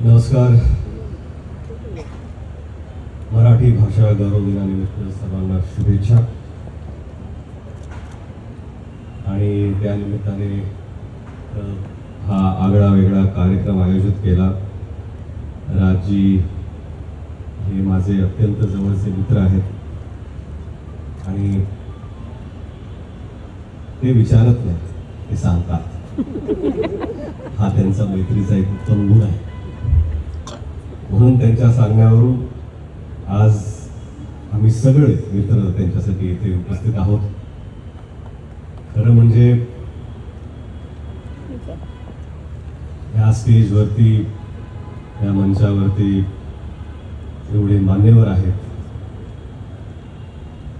नमस्कार. मराठी भाषा गौरव दिनानिमित्त सर्वांना शुभेच्छा. आणि त्या निमित्ताने हा आगळा वेगळा कार्यक्रम आयोजित केला. राजजी हे माझे अत्यंत जवळचे मित्र आहेत आणि ते विचारत नाही, ते सांगतात. हा त्यांचा मैत्रीचा एक उत्तम गुण आहे. म्हणून त्यांच्या सांगण्यावरून आज आम्ही सगळे मित्र त्यांच्यासाठी इथे उपस्थित आहोत. खरं म्हणजे या स्टेजवरती, या मंचावरती एवढे मान्यवर आहेत.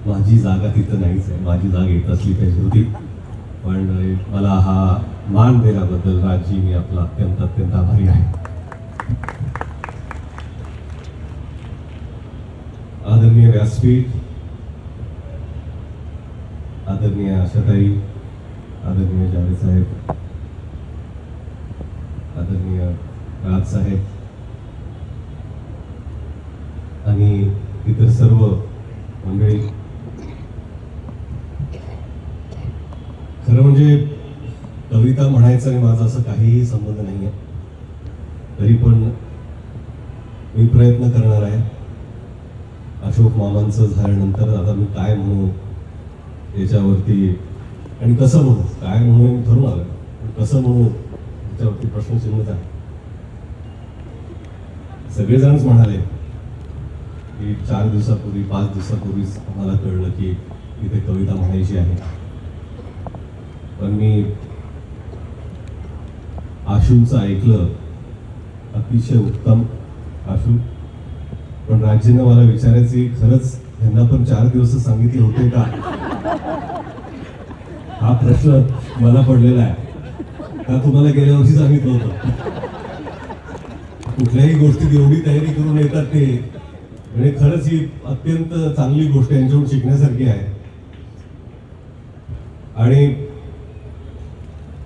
माझी जागा तिथं नाहीच आहे, माझी जागा येत असली पाहिजे होती. पण मला हा मान दिल्याबद्दल राजजी मी आपला अत्यंत अत्यंत आभारी आहे. आदरणीय व्यासपीठ, आदरणीय आशाताई, आदरणीय जावेद साहेब, आदरणीय राज साहेब आणि इतर सर्व मंडळी. खरं म्हणजे कविता म्हणायचं आणि माझा असं काहीही संबंध नाही आहे. तरी पण मी प्रयत्न करणार आहे. अशोक मामांचं झाल्यानंतर आता मी काय म्हणू याच्यावरती आणि कसं म्हणू, काय म्हणू मी ठरवून आलं, पण कसं म्हणू याच्यावरती प्रश्नचिन्हच आहे. सगळेजणच म्हणाले की 4 दिवसापूर्वी 5 दिवसापूर्वीच आम्हाला कळलं की इथे कविता म्हणायची आहे. पण मी आशूंचं ऐकलं, अतिशय उत्तम आशू. पण राज्यानं मला विचारायची, खरंच यांना पण 4 दिवस सांगितले होते का, हा प्रश्न मला पडलेला आहे. का तुम्हाला गेल्या वर्षी सांगितलं होतं? कुठल्याही गोष्टीत एवढी तयारी करून येतात ते, म्हणजे खरंच ही अत्यंत चांगली गोष्ट यांच्याकडून शिकण्यासारखी आहे. आणि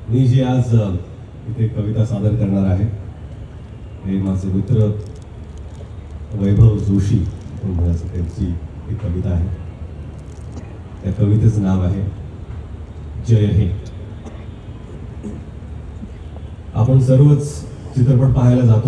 मी जी आज इथे कविता सादर करणार आहे हे माझे मित्र वैभव जोशी त्यांची एक कविता आहे. त्या कवितेचं नाव आहे जय हे. आपण सर्वच चित्रपट पाहायला जातो.